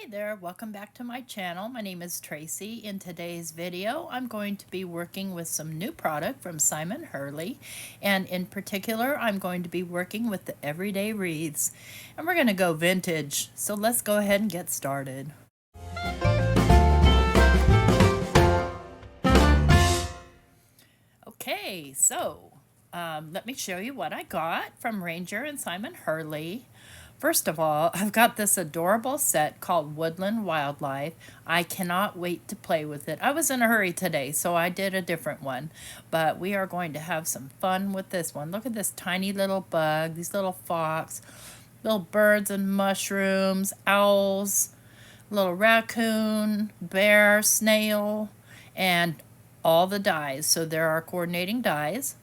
Hey there, welcome back to my channel. My name is Tracy. In today's video, I'm going to be working with some new product from Simon Hurley, and in particular, I'm going to be working with the Everyday Wreaths, and we're going to go vintage. So let's go ahead and get started. Okay, so let me show you what I got from Ranger and Simon Hurley. First of all, I've got this adorable set called Woodland Wildlife. I cannot wait to play with it. I was in a hurry today, so I did a different one. But we are going to have some fun with this one. Look at this tiny little bug, these little fox, little birds and mushrooms, owls, little raccoon, bear, snail, and all the dies. So there are coordinating dies.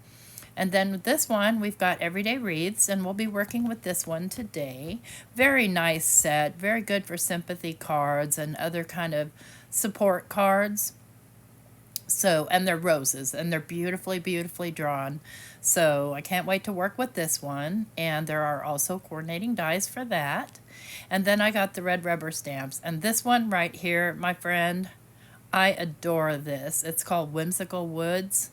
And then with this one, we've got Everyday Wreaths, and we'll be working with this one today. Very nice set, very good for sympathy cards and other kind of support cards. So, and they're roses, and they're beautifully, beautifully drawn. So I can't wait to work with this one. And there are also coordinating dies for that. And then I got the red rubber stamps. And this one right here, my friend, I adore this. It's called Whimsical Woods.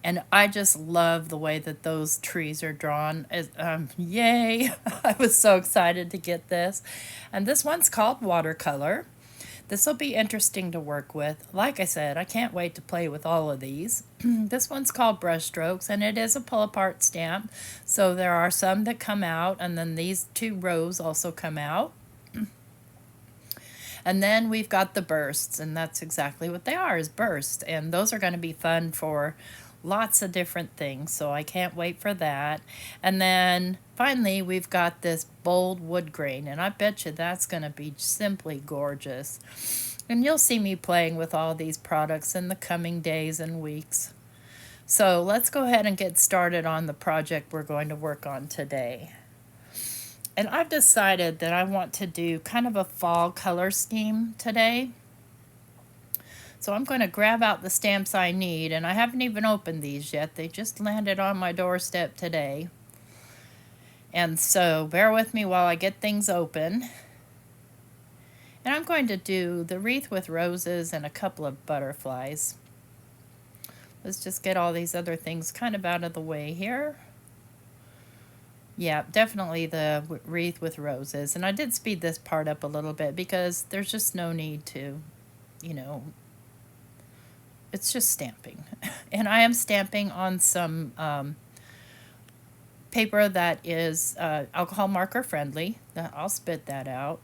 And I just love the way that those trees are drawn. Yay! I was so excited to get this. And this one's called Watercolor. This will be interesting to work with. Like I said, I can't wait to play with all of these. This one's called Brushstrokes, and it is a pull-apart stamp. So there are some that come out, and then these two rows also come out. And then we've got the bursts, and that's exactly what they are, is bursts. And those are going to be fun for lots of different things, so I can't wait for that. And then finally we've got this bold wood grain, and I bet you that's going to be simply gorgeous. And you'll see me playing with all these products in the coming days and weeks. So let's go ahead and get started on the project we're going to work on today. And I've decided that I want to do kind of a fall color scheme today. So I'm going to grab out the stamps I need, and I haven't even opened these yet. They just landed on my doorstep today. And so bear with me while I get things open. And I'm going to do the wreath with roses and a couple of butterflies. Let's just get all these other things kind of out of the way here. Yeah, definitely the wreath with roses. And I did speed this part up a little bit because there's just no need to, it's just stamping. And I am stamping on some paper that is alcohol marker friendly. I'll spit that out.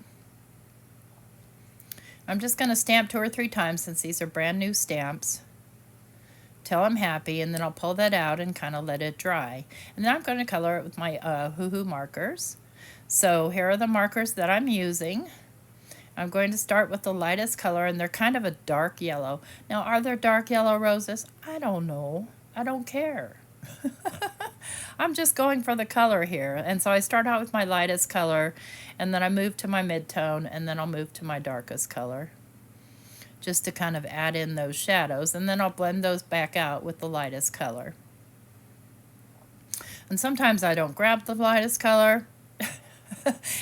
I'm just going to stamp 2 or 3 times since these are brand new stamps till I'm happy, and then I'll pull that out and kind of let it dry. And then I'm going to color it with my Hoo Hoo markers. So here are the markers that I'm using. I'm going to start with the lightest color, and they're kind of a dark yellow. Now, are there dark yellow roses? I don't know. I don't care. I'm just going for the color here. And so I start out with my lightest color, and then I move to my mid-tone, and then I'll move to my darkest color, just to kind of add in those shadows, and then I'll blend those back out with the lightest color. And sometimes I don't grab the lightest color.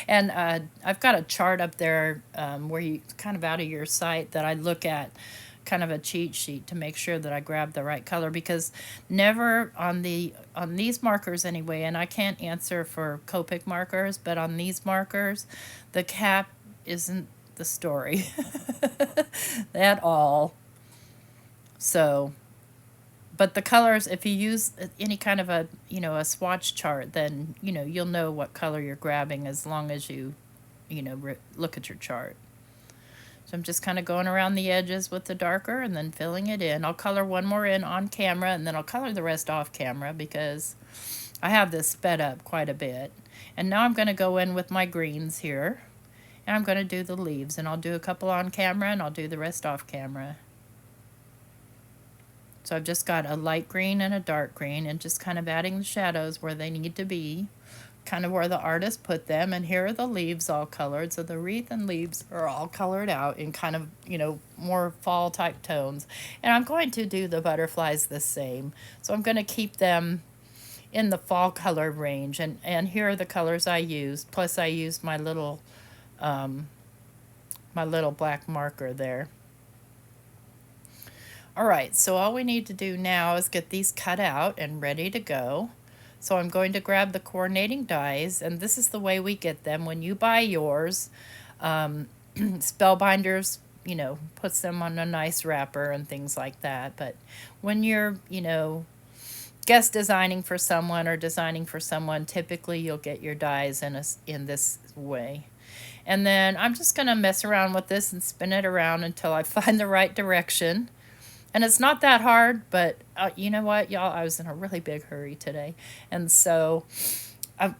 And I've got a chart up there where you kind of out of your sight that I look at, kind of a cheat sheet to make sure that I grab the right color, because never on these markers anyway, and I can't answer for Copic markers, but on these markers the cap isn't the story at all. So but the colors, if you use any kind of a a swatch chart, then you'll know what color you're grabbing as long as you look at your chart. So I'm just kind of going around the edges with the darker and then filling it in. I'll color one more in on camera, and then I'll color the rest off camera because I have this sped up quite a bit. And now I'm going to go in with my greens here, and I'm going to do the leaves, and I'll do a couple on camera and I'll do the rest off camera. So I've just got a light green and a dark green, and just kind of adding the shadows where they need to be, kind of where the artist put them. And here are the leaves all colored. So the wreath and leaves are all colored out in kind of, more fall type tones. And I'm going to do the butterflies the same. So I'm going to keep them in the fall color range. And here are the colors I used. Plus I used my little my little black marker there. All right, so all we need to do now is get these cut out and ready to go. So I'm going to grab the coordinating dies, and this is the way we get them. When you buy yours, Spellbinders, puts them on a nice wrapper and things like that. But when you're, guest designing for someone or designing for someone, typically you'll get your dies in this way. And then I'm just going to mess around with this and spin it around until I find the right direction. And it's not that hard, but you know what, y'all? I was in a really big hurry today. And so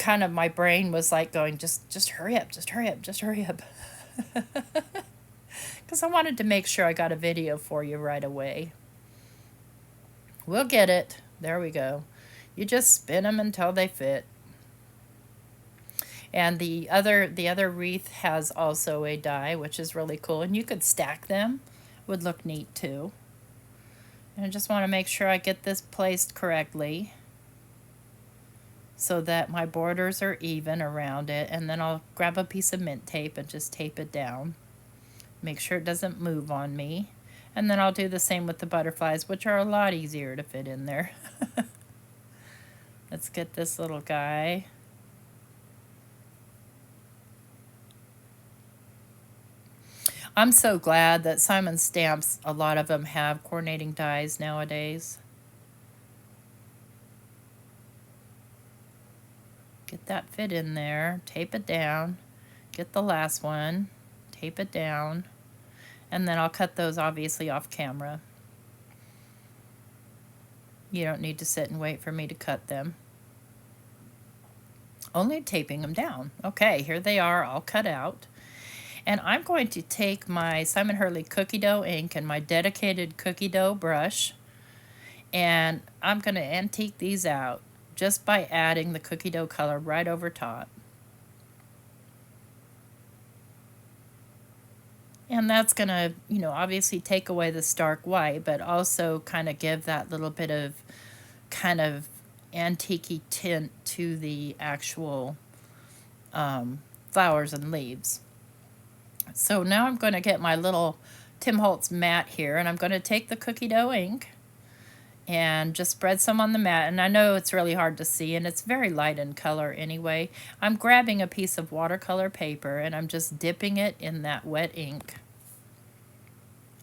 my brain was like going, just hurry up, just hurry up, just hurry up. Because I wanted to make sure I got a video for you right away. We'll get it. There we go. You just spin them until they fit. And the other wreath has also a die, which is really cool. And you could stack them. Would look neat too. And I just want to make sure I get this placed correctly so that my borders are even around it. And then I'll grab a piece of mint tape and just tape it down. Make sure it doesn't move on me. And then I'll do the same with the butterflies, which are a lot easier to fit in there. Let's get this little guy. I'm so glad that Simon stamps, a lot of them have coordinating dies nowadays. Get that fit in there, tape it down, get the last one, tape it down, and then I'll cut those obviously off camera. You don't need to sit and wait for me to cut them. Only taping them down. Okay, here they are all cut out. And I'm going to take my Simon Hurley cookie dough ink and my dedicated cookie dough brush, and I'm going to antique these out just by adding the cookie dough color right over top. And that's going to, obviously take away the stark white, but also kind of give that little bit of kind of antique-y tint to the actual flowers and leaves. So now I'm going to get my little Tim Holtz mat here, and I'm going to take the cookie dough ink and just spread some on the mat. And I know it's really hard to see, and it's very light in color anyway. I'm grabbing a piece of watercolor paper, and I'm just dipping it in that wet ink.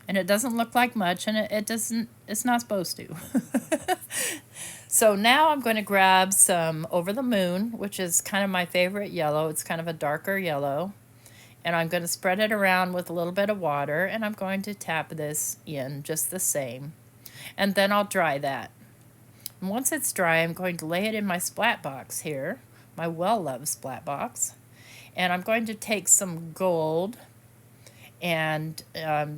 And it doesn't look like much, and it's not supposed to. So now I'm going to grab some Over the Moon, which is kind of my favorite yellow. It's kind of a darker yellow. And I'm going to spread it around with a little bit of water, and I'm going to tap this in just the same. And then I'll dry that. And once it's dry, I'm going to lay it in my splat box here, my well-loved splat box. And I'm going to take some gold and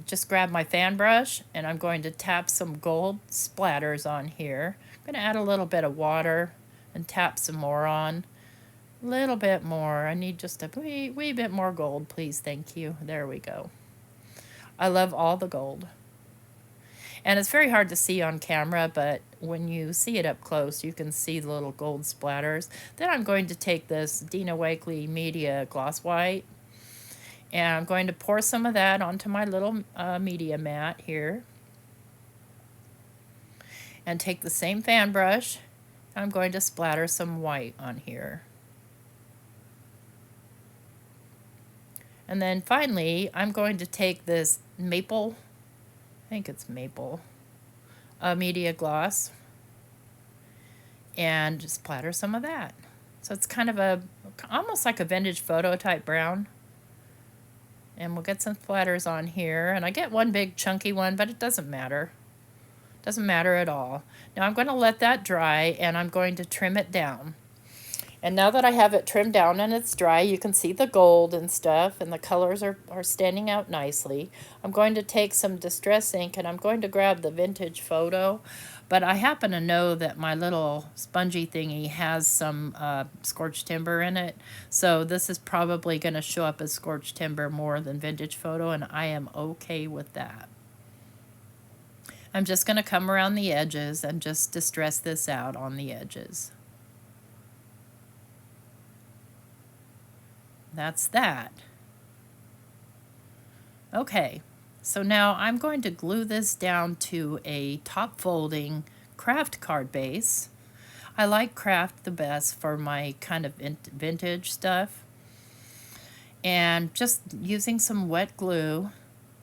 just grab my fan brush, and I'm going to tap some gold splatters on here. I'm going to add a little bit of water and tap some more on. Little bit more. I need just a wee bit more gold, please. Thank you. There we go. I love all the gold. And it's very hard to see on camera, but when you see it up close, you can see the little gold splatters. Then I'm going to take this Dina Wakley Media Gloss White, and I'm going to pour some of that onto my little media mat here. And take the same fan brush. I'm going to splatter some white on here. And then finally, I'm going to take this maple, I think it's maple, media gloss, and just splatter some of that. So it's kind of almost like a vintage photo type brown. And we'll get some splatters on here. And I get one big chunky one, but it doesn't matter. Doesn't matter at all. Now I'm going to let that dry, and I'm going to trim it down. And now that I have it trimmed down and it's dry, you can see the gold and stuff, and the colors are standing out nicely. I'm going to take some Distress ink, and I'm going to grab the Vintage Photo. But I happen to know that my little spongy thingy has some scorched timber in it. So this is probably going to show up as scorched timber more than Vintage Photo, and I am okay with that. I'm just going to come around the edges and just distress this out on the edges. That's that. Okay, so now I'm going to glue this down to a top folding craft card base. I like craft the best for my kind of vintage stuff. And just using some wet glue,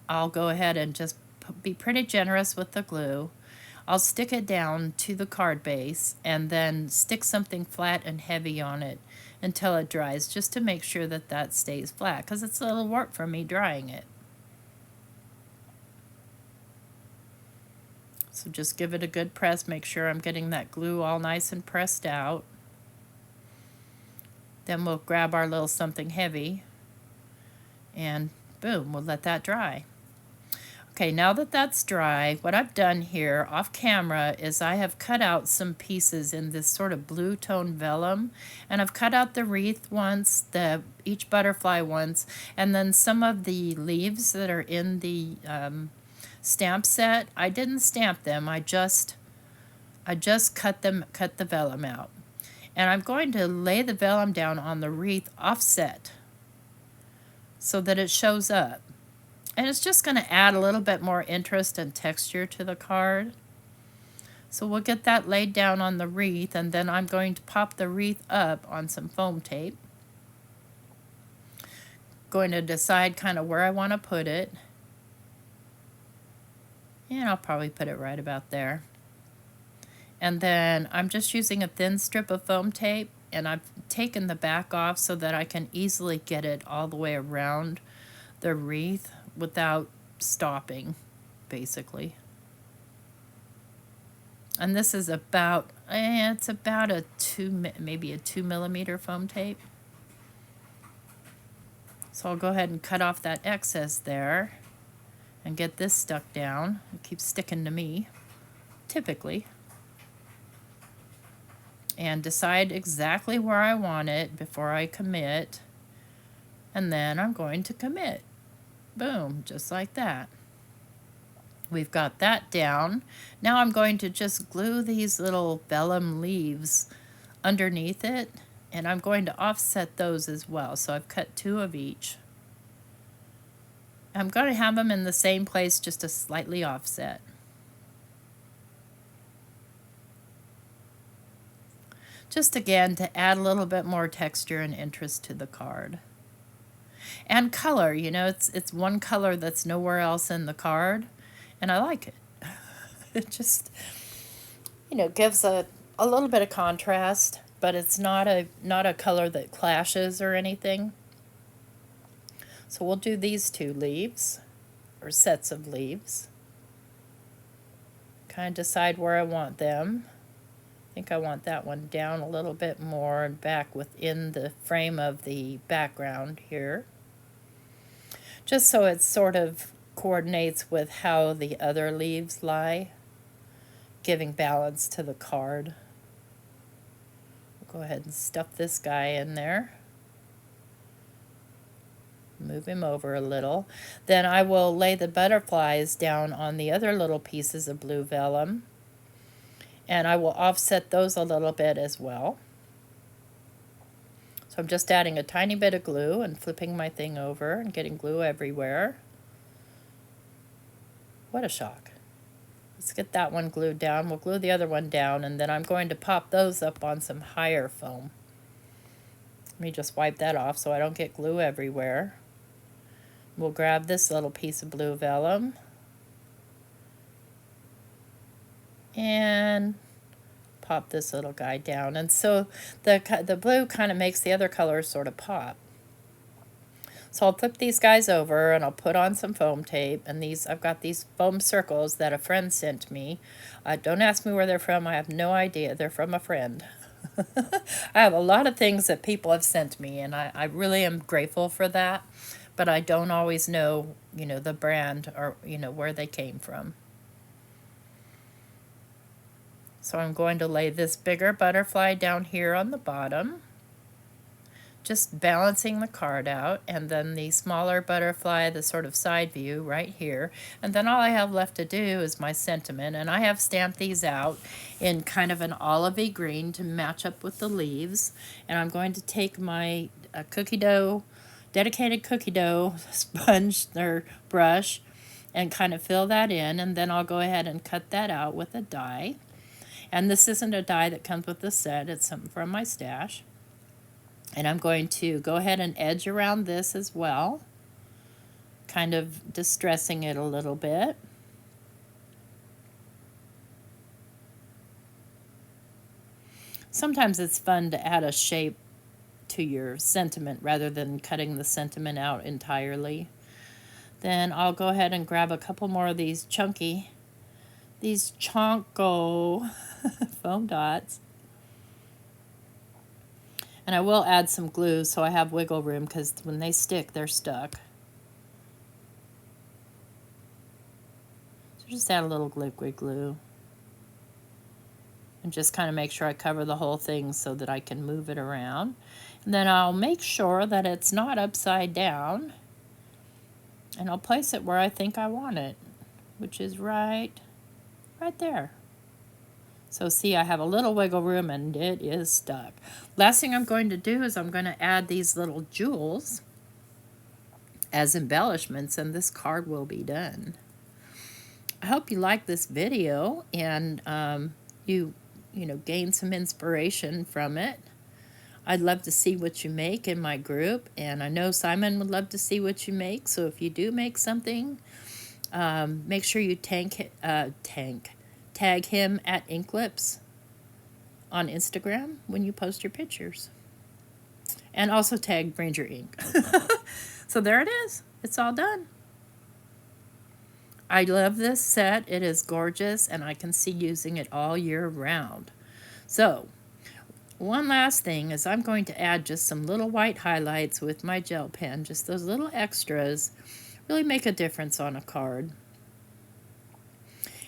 I'll go ahead and just be pretty generous with the glue. I'll stick it down to the card base and then stick something flat and heavy on it until it dries, just to make sure that that stays flat, because it's a little work for me drying it. So just give it a good press, make sure I'm getting that glue all nice and pressed out. Then we'll grab our little something heavy and boom, we'll let that dry. Okay, now that that's dry, what I've done here off camera is I have cut out some pieces in this sort of blue tone vellum, and I've cut out the wreath once, each butterfly once, and then some of the leaves that are in the stamp set. I didn't stamp them, I just cut the vellum out. And I'm going to lay the vellum down on the wreath offset so that it shows up. And it's just going to add a little bit more interest and texture to the card. So we'll get that laid down on the wreath, and then I'm going to pop the wreath up on some foam tape. Going to decide kind of where I want to put it. And I'll probably put it right about there. And then I'm just using a thin strip of foam tape, and I've taken the back off so that I can easily get it all the way around the wreath without stopping, basically. And this is about, it's about maybe a 2 millimeter foam tape. So I'll go ahead and cut off that excess there and get this stuck down. It keeps sticking to me, typically. And decide exactly where I want it before I commit. And then I'm going to commit. Boom, just like that. We've got that down. Now I'm going to just glue these little vellum leaves underneath it, and I'm going to offset those as well. So I've cut 2 of each. I'm going to have them in the same place, just a slightly offset. Just again to add a little bit more texture and interest to the card. And color, you know, it's one color that's nowhere else in the card, and I like it. It just, you know, gives a little bit of contrast, but it's not a color that clashes or anything. So we'll do these 2 leaves, or sets of leaves. Kind of decide where I want them. I think I want that one down a little bit more and back within the frame of the background here. Just so it sort of coordinates with how the other leaves lie, giving balance to the card. We'll go ahead and stuff this guy in there. Move him over a little. Then I will lay the butterflies down on the other little pieces of blue vellum, and I will offset those a little bit as well. So I'm just adding a tiny bit of glue and flipping my thing over and getting glue everywhere. What a shock. Let's get that one glued down. We'll glue the other one down, and then I'm going to pop those up on some higher foam. Let me just wipe that off so I don't get glue everywhere. We'll grab this little piece of blue vellum and pop this little guy down. And so the blue kind of makes the other colors sort of pop. So I'll flip these guys over and I'll put on some foam tape, and I've got these foam circles that a friend sent me. Don't ask me where they're from, I have no idea. They're from a friend. I have a lot of things that people have sent me, and I really am grateful for that, but I don't always know, you know, the brand or, you know, where they came from. So I'm going to lay this bigger butterfly down here on the bottom, just balancing the card out, and then the smaller butterfly, the sort of side view right here. And then all I have left to do is my sentiment, and I have stamped these out in kind of an olivey green to match up with the leaves. And I'm going to take my cookie dough dedicated cookie dough sponge or brush and kind of fill that in, and then I'll go ahead and cut that out with a die. And this isn't a die that comes with the set, it's something from my stash. And I'm going to go ahead and edge around this as well, kind of distressing it a little bit. Sometimes it's fun to add a shape to your sentiment rather than cutting the sentiment out entirely. Then I'll go ahead and grab a couple more of these chonko foam dots. And I will add some glue so I have wiggle room, because when they stick, they're stuck. So just add a little liquid glue. And just kind of make sure I cover the whole thing so that I can move it around. And then I'll make sure that it's not upside down. And I'll place it where I think I want it, which is right there. So see, I have a little wiggle room and it is stuck. Last thing I'm going to do is I'm going to add these little jewels as embellishments, and this card will be done. I hope you like this video and you gain some inspiration from it. I'd love to see what you make in my group, and I know Simon would love to see what you make. So if you do make something, make sure you tag him at Inklips on Instagram when you post your pictures, and also tag Ranger Ink. So there it is. It's all done. I love this set. It is gorgeous, and I can see using it all year round. So, one last thing is I'm going to add just some little white highlights with my gel pen. Just those little extras really make a difference on a card.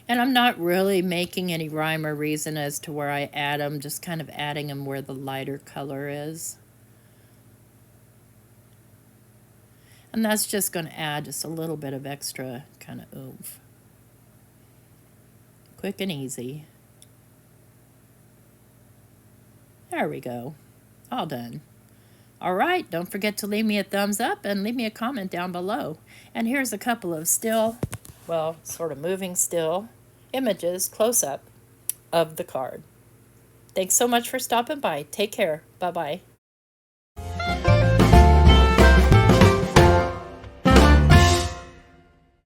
And I'm not really making any rhyme or reason as to where I add them, just kind of adding them where the lighter color is. And that's just going to add just a little bit of extra kind of oomph. Quick and easy. There we go. All done. All right, don't forget to leave me a thumbs up and leave me a comment down below. And here's a couple of still, well, sort of moving still images close up of the card. Thanks so much for stopping by. Take care. Bye-bye.